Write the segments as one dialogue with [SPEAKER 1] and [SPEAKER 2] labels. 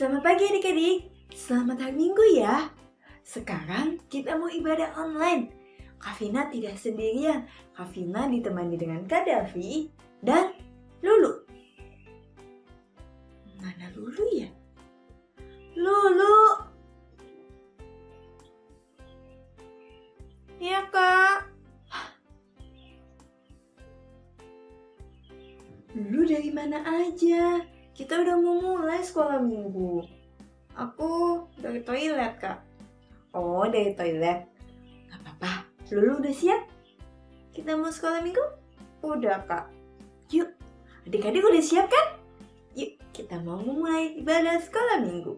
[SPEAKER 1] Selamat pagi adik-adik, selamat hari Minggu ya. Sekarang kita mau ibadah online. Kavina tidak sendirian, Kavina ditemani dengan Kak Davi dan Lulu. Mana Lulu ya? Lulu! Iya Kak. Lulu dari mana aja? Kita udah mau mulai sekolah minggu. Aku dari toilet, Kak. Oh, dari toilet. Gak apa-apa. Lulu udah siap? Kita mau sekolah minggu? Udah, Kak. Yuk, adik-adik udah siap kan? Yuk, kita mau memulai ibadah sekolah minggu.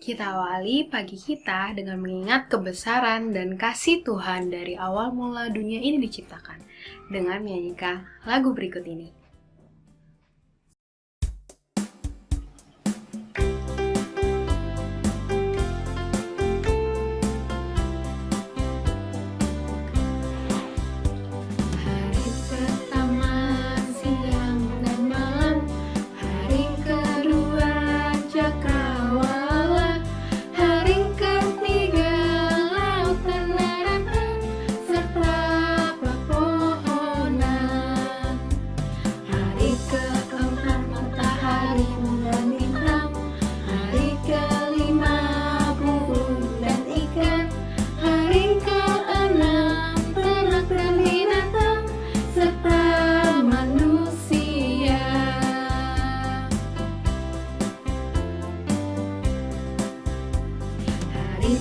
[SPEAKER 2] Kita awali pagi kita dengan mengingat kebesaran dan kasih Tuhan dari awal mula dunia ini diciptakan dengan menyanyikan lagu berikut ini.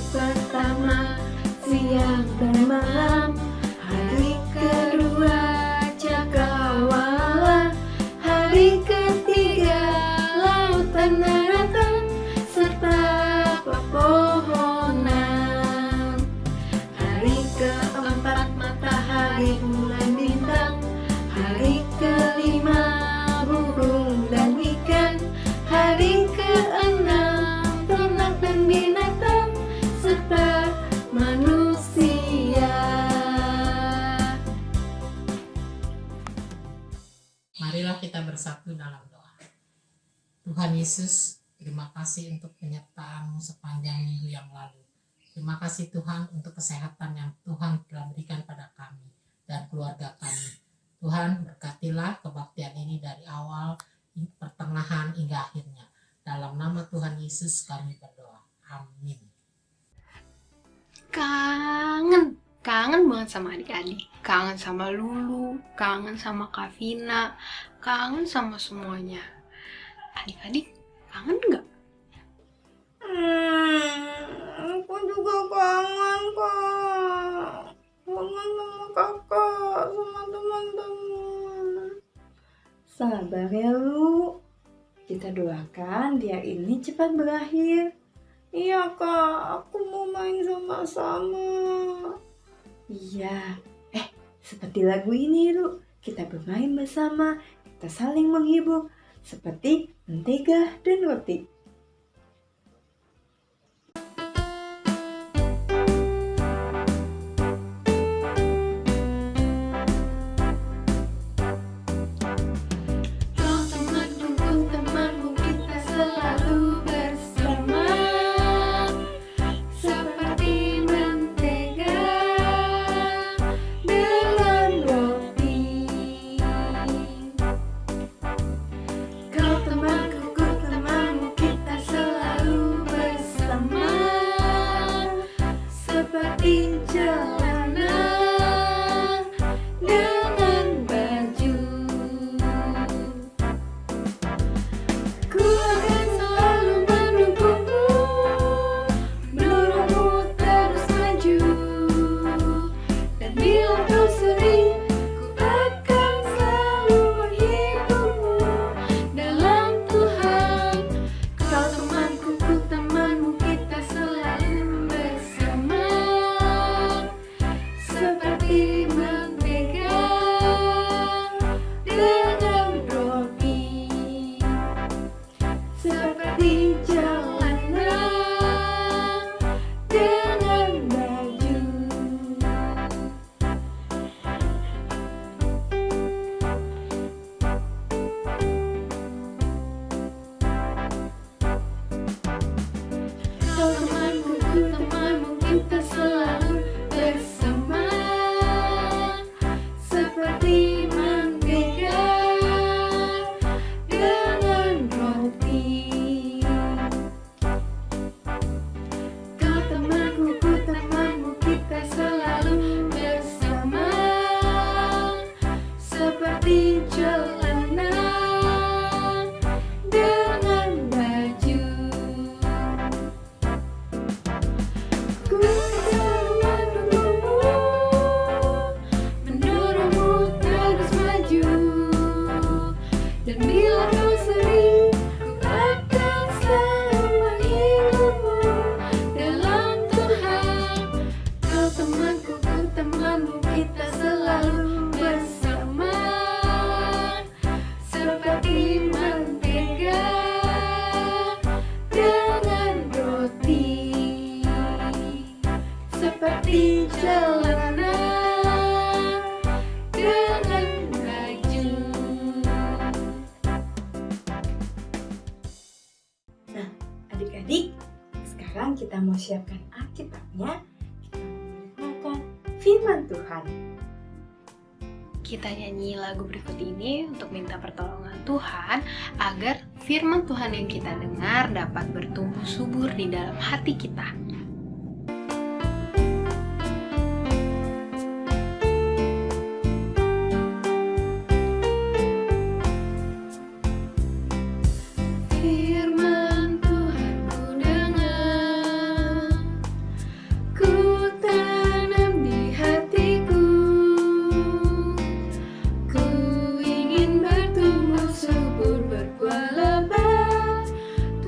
[SPEAKER 3] Pertama, siang dan malam. Hari kedua, cakrawala. Hari ketiga, lautan daratan serta pepohonan. Hari keempat, matahari, bulan, bintang. Hari kelima, burung dan ikan. Hari keenam, ternak dan binatang serta manusia.
[SPEAKER 4] Marilah kita bersatu dalam doa. Tuhan Yesus, terima kasih untuk penyertaan-Mu sepanjang minggu yang lalu. Terima kasih Tuhan untuk kesehatan yang Tuhan telah berikan pada kami dan keluarga kami. Tuhan, berkatilah kebaktian ini dari awal, pertengahan hingga akhirnya. Dalam nama Tuhan Yesus kami berdoa. Amin.
[SPEAKER 2] Kangen banget sama adik-adik, kangen sama Lulu, kangen sama Kavina, kangen sama semuanya. Adik-adik kangen nggak?
[SPEAKER 1] Aku juga kangen, Kak. Kangen sama kakak, sama teman-teman. Sabar ya, Lu. Kita doakan biar ini cepat berakhir. Iya Kak, aku mau main sama-sama. Iya, seperti lagu ini Lu. Kita bermain bersama, kita saling menghibur. Seperti mentega dan roti.
[SPEAKER 3] Kau temanku, kita selalu bersama. Seperti mentega dengan roti. Kau temanku,
[SPEAKER 1] mempersiapkan Alkitabnya, kita mendengarkan firman Tuhan.
[SPEAKER 2] Kita nyanyi lagu berikut ini untuk minta pertolongan Tuhan agar firman Tuhan yang kita dengar dapat bertumbuh subur di dalam hati kita.
[SPEAKER 3] Firman Tuhan ku dengar, ku tanam di hatiku, ku ingin bertumbuh subur berbuah lebat.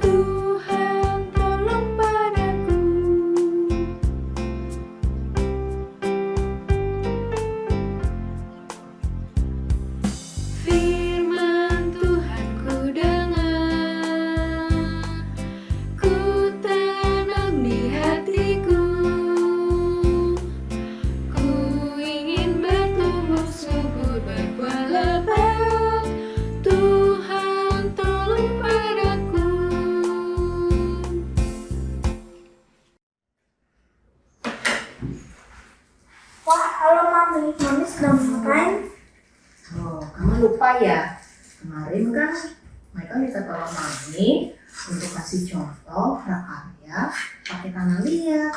[SPEAKER 3] Tuhan tolong padaku. Firman Tuhan ku dengar, ku tanam di hatiku, ku ingin bertumbuh subur berbuah lebat. Tuhan tolong padaku.
[SPEAKER 5] Wah, halo Mami. Mami sedang ngapain?
[SPEAKER 6] Oh, kamu lupa ya? Kemarin kan mereka minta tolong Mami untuk kasih contoh prakarya pakai tanah liat.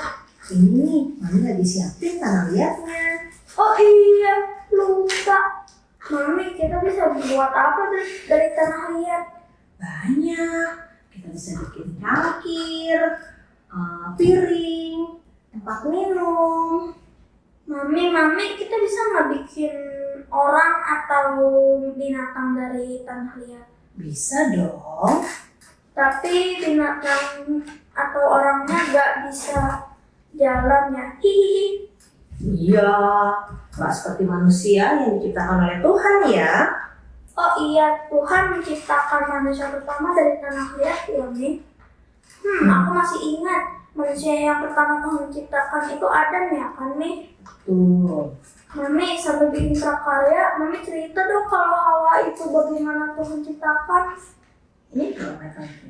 [SPEAKER 6] Ini nih, Mami lagi siapin tanah liatnya.
[SPEAKER 5] Oh iya, lupa. Mami, kita bisa buat apa dari tanah liat?
[SPEAKER 6] Banyak. Kita bisa bikin cangkir, piring, tempat minum.
[SPEAKER 5] Mami, kita bisa nggak bikin orang atau binatang dari tanah liat?
[SPEAKER 6] Bisa dong.
[SPEAKER 5] Tapi binatang atau orangnya nggak bisa jalan ya. Hihihi.
[SPEAKER 6] Iya, nggak seperti manusia yang diciptakan oleh Tuhan ya.
[SPEAKER 5] Oh iya, Tuhan menciptakan manusia pertama dari tanah liat ya, Mi. Aku masih ingat manusia yang pertama Tuhan ciptakan itu Adam ya kan, Mi?
[SPEAKER 6] Tuh.
[SPEAKER 5] Mami, sambil bikin prakarya, Mami cerita dong kalau Hawa itu bagaimana Tuhan ciptakan.
[SPEAKER 6] Ini kalau mereka itu.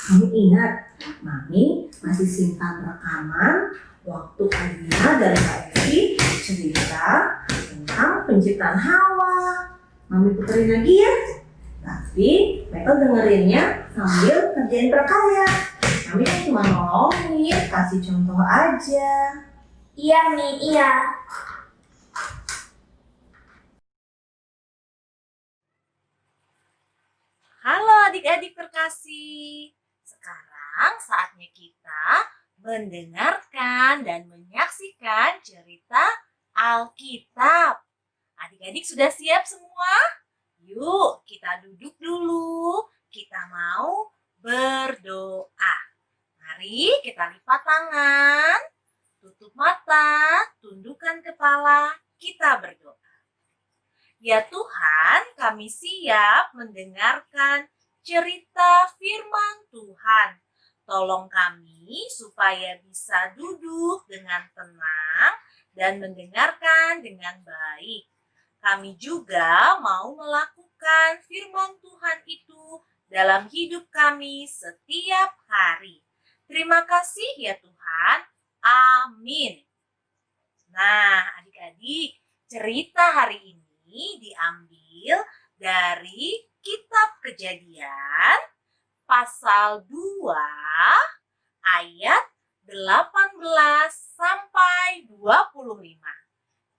[SPEAKER 6] Kamu ingat, Mami masih simpan rekaman waktu Alina dan Kak Evi cerita tentang penciptaan Hawa. Mami puterin lagi ya. Tapi mereka dengerinnya sambil kerjain prakarya. Mami kan cuma nolongin, kasih contoh aja.
[SPEAKER 5] Iya, Mi, iya.
[SPEAKER 7] Halo adik-adik terkasih. Sekarang saatnya kita mendengarkan dan menyaksikan cerita Alkitab. Adik-adik sudah siap semua? Yuk, kita duduk dulu. Kita mau berdoa. Mari kita lipat tangan, tutup mata, tundukkan kepala, kita berdoa. Ya Tuhan, kami siap mendengarkan cerita firman Tuhan. Tolong kami supaya bisa duduk dengan tenang dan mendengarkan dengan baik. Kami juga mau melakukan firman Tuhan itu dalam hidup kami setiap hari. Terima kasih ya Tuhan. Amin. Nah, adik-adik, cerita hari ini diambil dari Kitab Kejadian pasal 2 ayat 18 sampai 25.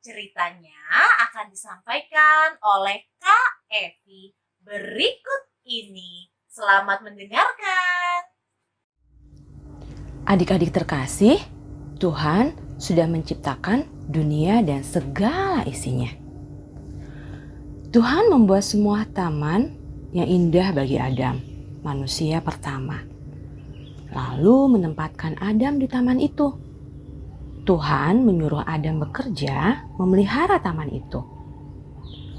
[SPEAKER 7] Ceritanya akan disampaikan oleh Kak Evi berikut ini. Selamat mendengarkan.
[SPEAKER 8] Adik-adik terkasih, Tuhan sudah menciptakan dunia dan segala isinya. Tuhan membuat semua taman yang indah bagi Adam, manusia pertama. Lalu menempatkan Adam di taman itu. Tuhan menyuruh Adam bekerja memelihara taman itu.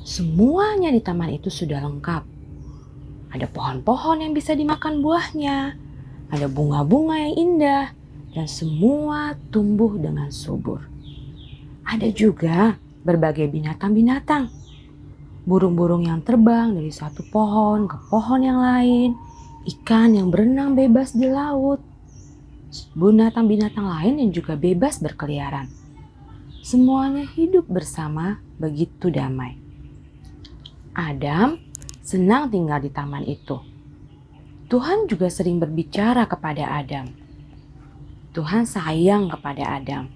[SPEAKER 8] Semuanya di taman itu sudah lengkap. Ada pohon-pohon yang bisa dimakan buahnya, ada bunga-bunga yang indah, dan semua tumbuh dengan subur. Ada juga berbagai binatang-binatang, burung-burung yang terbang dari satu pohon ke pohon yang lain, ikan yang berenang bebas di laut. binatang-binatang lain yang juga bebas berkeliaran. Semuanya hidup bersama begitu damai. Adam senang tinggal di taman itu. Tuhan juga sering berbicara kepada Adam. Tuhan sayang kepada Adam.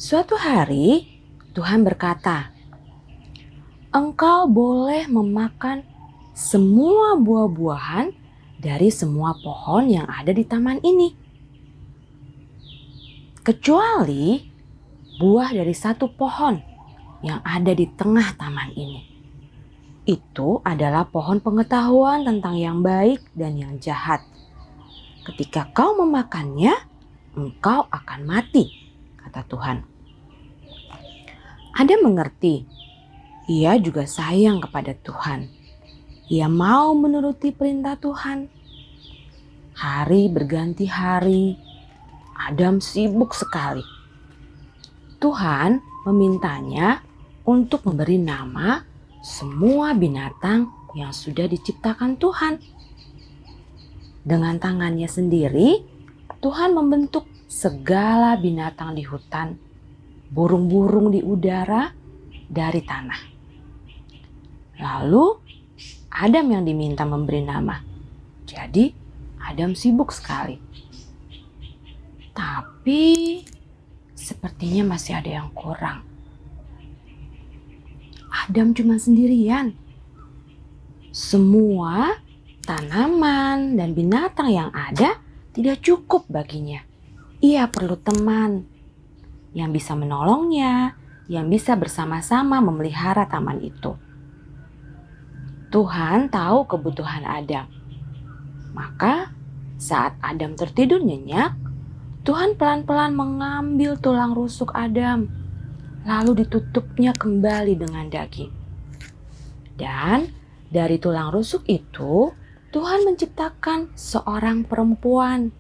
[SPEAKER 8] Suatu hari, Tuhan berkata, "Engkau boleh memakan semua buah-buahan dari semua pohon yang ada di taman ini, kecuali buah dari satu pohon yang ada di tengah taman ini. Itu adalah pohon pengetahuan tentang yang baik dan yang jahat. Ketika kau memakannya, engkau akan mati," kata Tuhan. Adam mengerti. Ia juga sayang kepada Tuhan. Ia mau menuruti perintah Tuhan. Hari berganti hari, Adam sibuk sekali. Tuhan memintanya untuk memberi nama semua binatang yang sudah diciptakan Tuhan. Dengan tangannya sendiri, Tuhan membentuk segala binatang di hutan, burung-burung di udara, dari tanah. Lalu Adam yang diminta memberi nama. Jadi Adam sibuk sekali. Tapi sepertinya masih ada yang kurang. Adam cuma sendirian. Semua tanaman dan binatang yang ada tidak cukup baginya. Ia perlu teman yang bisa menolongnya, yang bisa bersama-sama memelihara taman itu. Tuhan tahu kebutuhan Adam. Maka saat Adam tertidur nyenyak, Tuhan pelan-pelan mengambil tulang rusuk Adam, lalu ditutupnya kembali dengan daging. Dan dari tulang rusuk itu, Tuhan menciptakan seorang perempuan,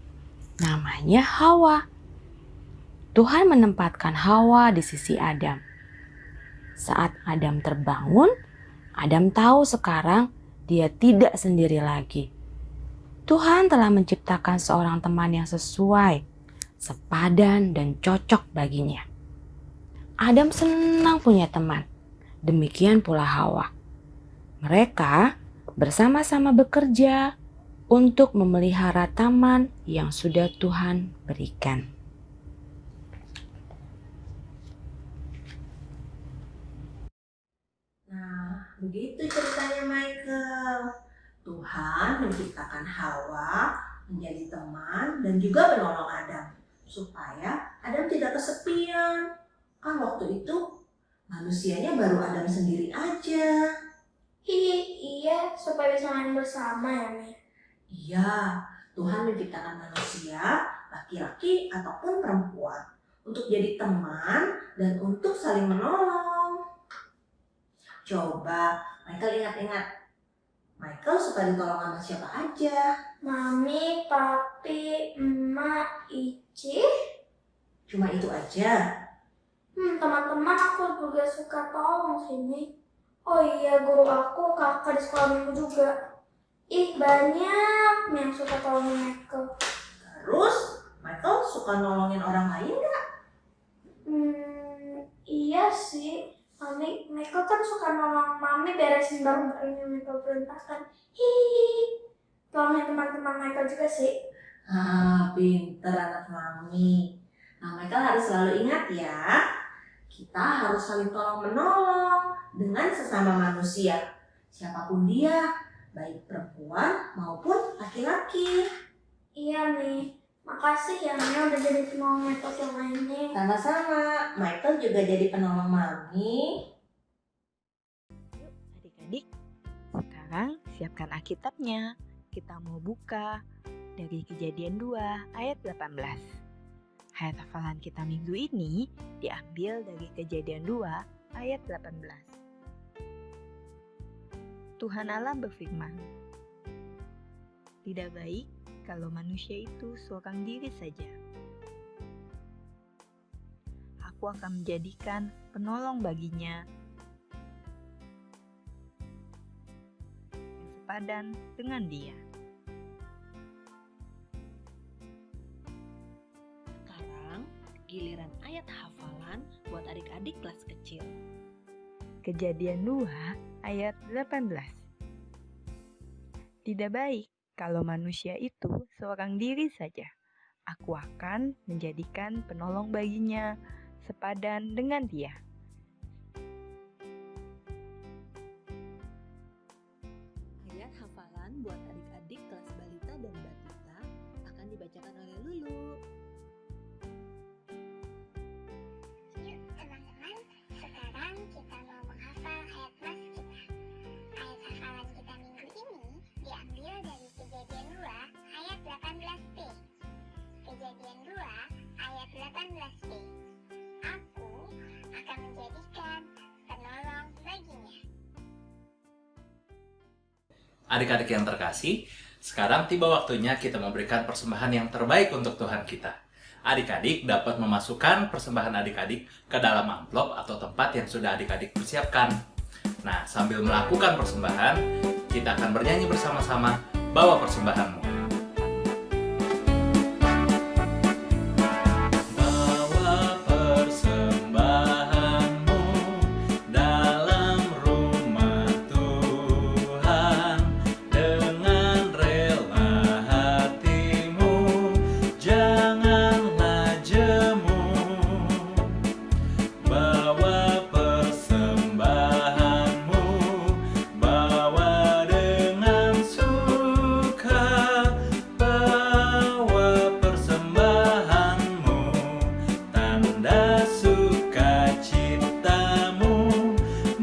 [SPEAKER 8] namanya Hawa. Tuhan menempatkan Hawa di sisi Adam. Saat Adam terbangun, Adam tahu sekarang dia tidak sendiri lagi. Tuhan telah menciptakan seorang teman yang sesuai, sepadan dan cocok baginya. Adam senang punya teman. Demikian pula Hawa. Mereka bersama-sama bekerja untuk memelihara taman yang sudah Tuhan berikan.
[SPEAKER 6] Nah, begitu ceritanya Michael. Tuhan menciptakan Hawa menjadi teman dan juga menolong Adam supaya Adam tidak kesepian. Kan waktu itu manusianya baru Adam sendiri aja.
[SPEAKER 5] Iya, supaya bisa main bersama ya, Mi.
[SPEAKER 6] Iya, Tuhan menciptakan manusia, laki-laki ataupun perempuan, untuk jadi teman dan untuk saling menolong. Coba Michael ingat-ingat, Michael suka ditolong sama siapa aja?
[SPEAKER 5] Mami, Papi, Emak, Ici.
[SPEAKER 6] Cuma itu aja?
[SPEAKER 5] Teman-teman aku juga suka tolong sini. Oh iya, guru aku, kakak di sekolah minggu juga. Ih, banyak yang suka tolongin Michael.
[SPEAKER 6] Terus, Michael suka nolongin orang lain nggak?
[SPEAKER 5] Iya sih. Michael kan suka nolong Mami beresin barang-barang yang Michael perintahkan. Hihihi. Tolongin teman-teman Michael juga sih.
[SPEAKER 6] Pinter anak Mami. Nah, Michael harus selalu ingat ya, kita harus saling tolong-menolong dengan sesama manusia. Siapapun dia, baik perempuan maupun laki-laki.
[SPEAKER 5] Iya nih, makasih ya Mia udah jadi penolong Michael selama ini.
[SPEAKER 6] Sama-sama, Michael juga jadi penolong Mami.
[SPEAKER 9] Yuk adik-adik, sekarang siapkan Alkitabnya. Kita mau buka dari Kejadian 2 ayat 18. Ayat hafalan kita minggu ini diambil dari Kejadian 2 ayat 18. Tuhan Allah berfirman, "Tidak baik kalau manusia itu seorang diri saja. Aku akan menjadikan penolong baginya yang sepadan dengan dia." adik-adik kelas kecil. Kejadian 2 ayat 18. Tidak baik kalau manusia itu seorang diri saja. Aku akan menjadikan penolong baginya, sepadan dengan dia. Ayat hafalan buat adik-adik kelas balita dan batita akan dibacakan oleh Lulu.
[SPEAKER 5] Yuk teman-teman, sekarang kita mau menghafal ayat mas kita. Ayat hafalan kita minggu ini diambil dari Kejadian 2 ayat 18b. Kejadian 2 ayat 18b. Aku akan menjadikan penolong baginya.
[SPEAKER 10] Adik-adik yang terkasih, sekarang tiba waktunya kita memberikan persembahan yang terbaik untuk Tuhan kita. Adik-adik dapat memasukkan persembahan adik-adik ke dalam amplop atau tempat yang sudah adik-adik persiapkan. Nah, sambil melakukan persembahan, kita akan bernyanyi bersama-sama, bawa persembahanmu. Bawa persembahanmu dalam rumah Tuhan dengan rela hatimu, janganlah jemu. Bawa persembahanmu, bawa dengan suka, bawa persembahanmu, tanda sukacitamu,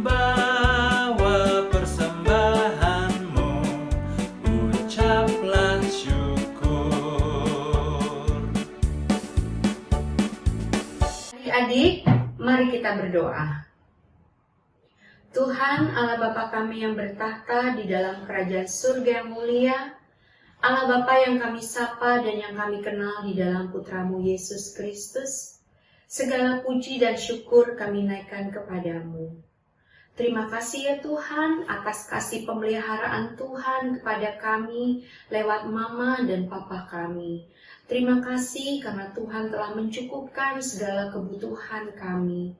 [SPEAKER 10] bawa persembahanmu, ucaplah syukur.
[SPEAKER 2] Adik-adik, mari kita berdoa. Tuhan Allah Bapa kami yang bertahta di dalam kerajaan surga yang mulia, Allah Bapa yang kami sapa dan yang kami kenal di dalam Putramu Yesus Kristus, segala puji dan syukur kami naikkan kepadamu. Terima kasih ya Tuhan atas kasih pemeliharaan Tuhan kepada kami lewat mama dan papa kami. Terima kasih karena Tuhan telah mencukupkan segala kebutuhan kami.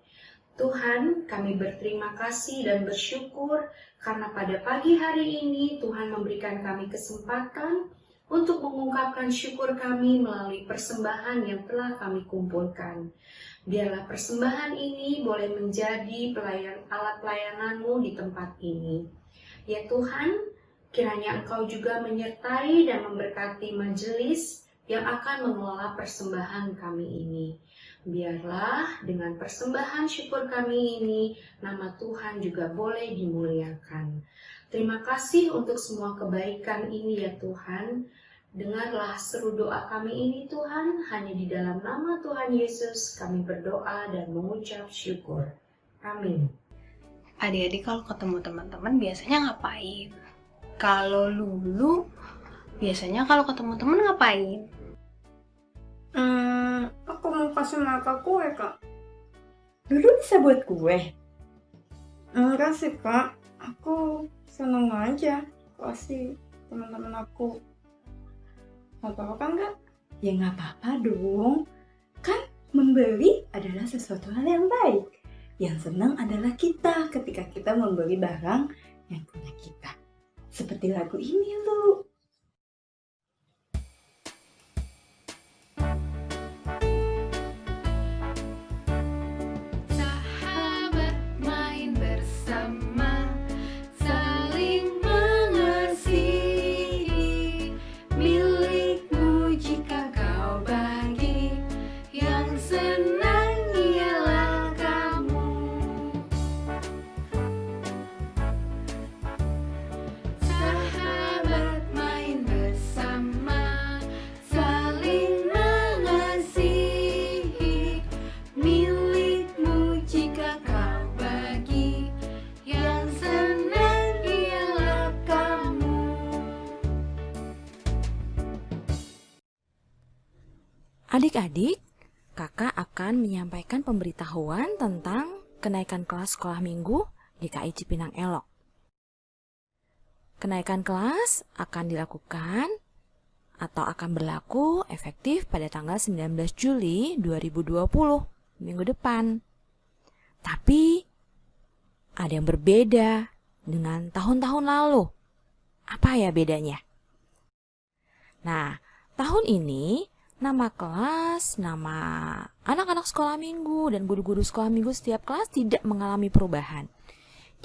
[SPEAKER 2] Tuhan, kami berterima kasih dan bersyukur karena pada pagi hari ini Tuhan memberikan kami kesempatan untuk mengungkapkan syukur kami melalui persembahan yang telah kami kumpulkan. Biarlah persembahan ini boleh menjadi alat pelayanan-Mu di tempat ini. Ya Tuhan, kiranya Engkau juga menyertai dan memberkati majelis yang akan mengelola persembahan kami ini. Biarlah dengan persembahan syukur kami ini, nama Tuhan juga boleh dimuliakan. Terima kasih untuk semua kebaikan ini ya Tuhan. Dengarlah seru doa kami ini Tuhan, hanya di dalam nama Tuhan Yesus kami berdoa dan mengucap syukur. Amin. Adik-adik kalau ketemu teman-teman biasanya ngapain? Kalau Lulu, biasanya kalau ketemu teman ngapain?
[SPEAKER 1] Aku mau kasih Kak kue, Kak. Dulu bisa buat kue? Enggak sih, Kak. Aku seneng aja kasih teman-teman aku. Gak apa-apa kan, Kak? Ya nggak apa-apa dong. Kan memberi adalah sesuatu hal yang baik. Yang senang adalah kita ketika kita memberi barang yang punya kita. Seperti lagu ini, Lu.
[SPEAKER 3] Sahabat main bersama, saling mengasihi, milikmu jika kau bagi, yang senang ialah kamu. Sahabat main bersama, saling mengasihi, milikmu jika kau bagi, yang senang ialah kamu.
[SPEAKER 8] Adik-adik, kakak akan menyampaikan pemberitahuan tentang kenaikan kelas sekolah minggu di KI Cipinang Elok. Kenaikan kelas akan dilakukan atau akan berlaku efektif pada tanggal 19 Juli 2020, minggu depan. Tapi ada yang berbeda dengan tahun-tahun lalu. Apa ya bedanya? Nah, tahun ini nama kelas, nama anak-anak sekolah minggu, dan guru-guru sekolah minggu setiap kelas tidak mengalami perubahan.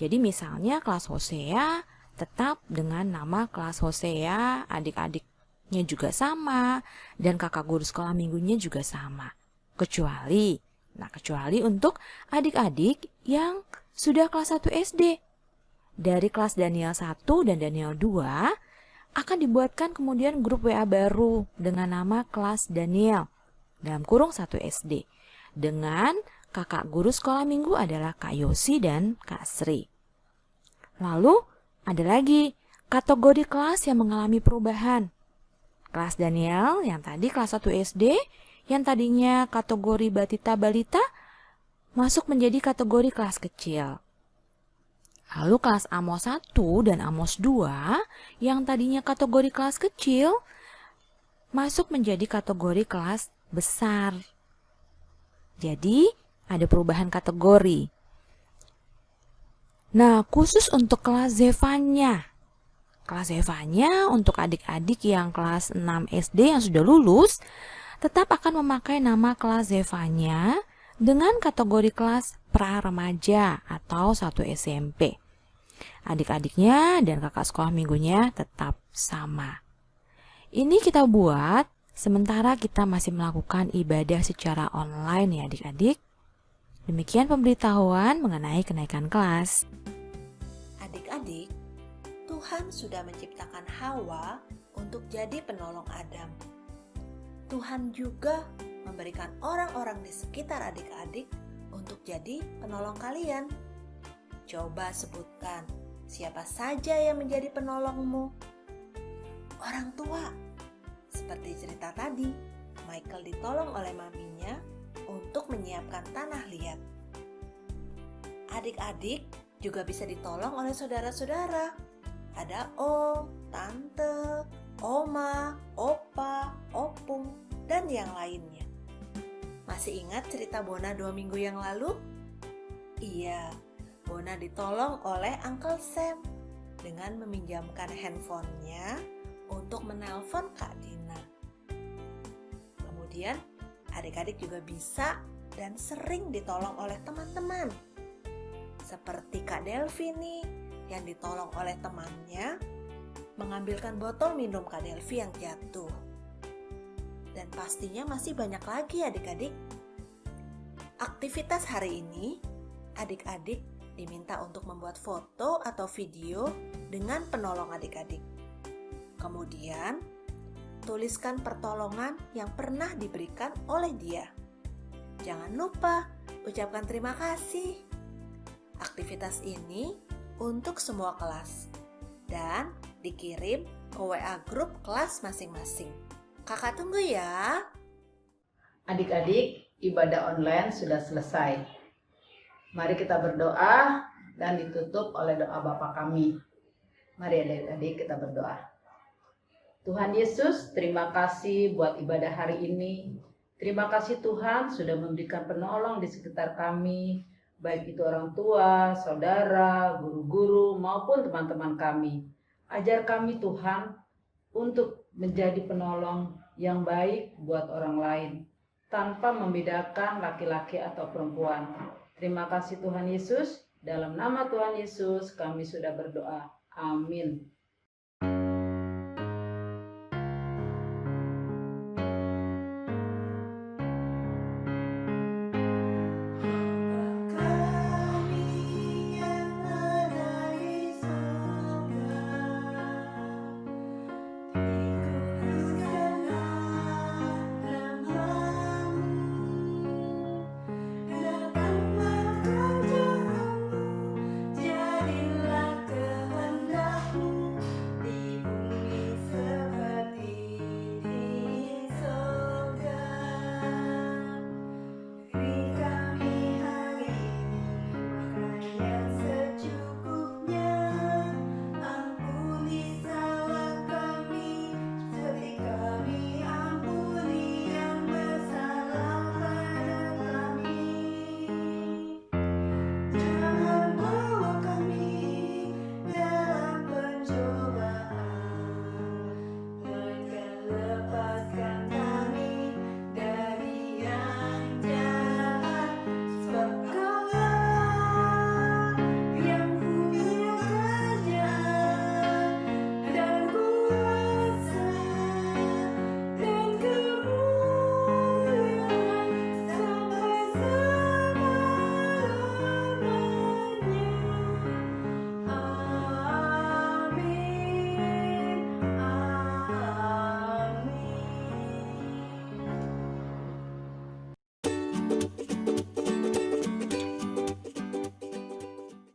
[SPEAKER 8] Jadi misalnya kelas Hosea tetap dengan nama kelas Hosea, adik-adiknya juga sama, dan kakak guru sekolah minggunya juga sama. Kecuali untuk adik-adik yang sudah kelas 1 SD. Dari kelas Daniel 1 dan Daniel 2 akan dibuatkan kemudian grup WA baru dengan nama kelas Daniel dalam kurung 1 SD. Dengan kakak guru sekolah minggu adalah Kak Yosi dan Kak Sri. Lalu ada lagi kategori kelas yang mengalami perubahan. Kelas Daniel yang tadi kelas 1 SD, yang tadinya kategori Batita Balita, masuk menjadi kategori kelas kecil. Lalu kelas Amos 1 dan Amos 2, yang tadinya kategori kelas kecil, masuk menjadi kategori kelas besar. Jadi, ada perubahan kategori. Nah, khusus untuk kelas Zevanya. Kelas Zevanya untuk adik-adik yang kelas 6 SD yang sudah lulus, tetap akan memakai nama kelas Zevanya dengan kategori kelas pra-remaja atau 1 SMP. Adik-adiknya dan kakak sekolah minggunya tetap sama. Ini kita buat sementara kita masih melakukan ibadah secara online ya adik-adik. Demikian pemberitahuan mengenai kenaikan kelas.
[SPEAKER 11] Adik-adik, Tuhan sudah menciptakan Hawa untuk jadi penolong Adam. Tuhan juga memberikan orang-orang di sekitar adik-adik untuk jadi penolong kalian. Coba sebutkan siapa saja yang menjadi penolongmu. Orang tua. Seperti cerita tadi, Michael ditolong oleh maminya untuk menyiapkan tanah liat. Adik-adik juga bisa ditolong oleh saudara-saudara. Ada om, tante, oma, opa, opung, dan yang lainnya. Masih ingat cerita Bona 2 minggu yang lalu? Iya, Bona ditolong oleh Uncle Sam dengan meminjamkan handphonenya untuk menelpon Kak Dina. Kemudian, adik-adik juga bisa dan sering ditolong oleh teman-teman. Seperti Kak Delvi nih, yang ditolong oleh temannya mengambilkan botol minum Kak Delvi yang jatuh. Dan pastinya masih banyak lagi adik-adik. Aktivitas hari ini, adik-adik diminta untuk membuat foto atau video dengan penolong adik-adik. Kemudian, tuliskan pertolongan yang pernah diberikan oleh dia. Jangan lupa ucapkan terima kasih. Aktivitas ini untuk semua kelas dan dikirim ke WA grup kelas masing-masing. Kakak tunggu ya.
[SPEAKER 12] Adik-adik, ibadah online sudah selesai. Mari kita berdoa dan ditutup oleh doa Bapa kami. Mari adik-adik kita berdoa. Tuhan Yesus, terima kasih buat ibadah hari ini. Terima kasih Tuhan sudah memberikan penolong di sekitar kami, baik itu orang tua, saudara, guru-guru, maupun teman-teman kami. Ajar kami Tuhan untuk menjadi penolong yang baik buat orang lain, tanpa membedakan laki-laki atau perempuan. Terima kasih Tuhan Yesus, dalam nama Tuhan Yesus kami sudah berdoa. Amin.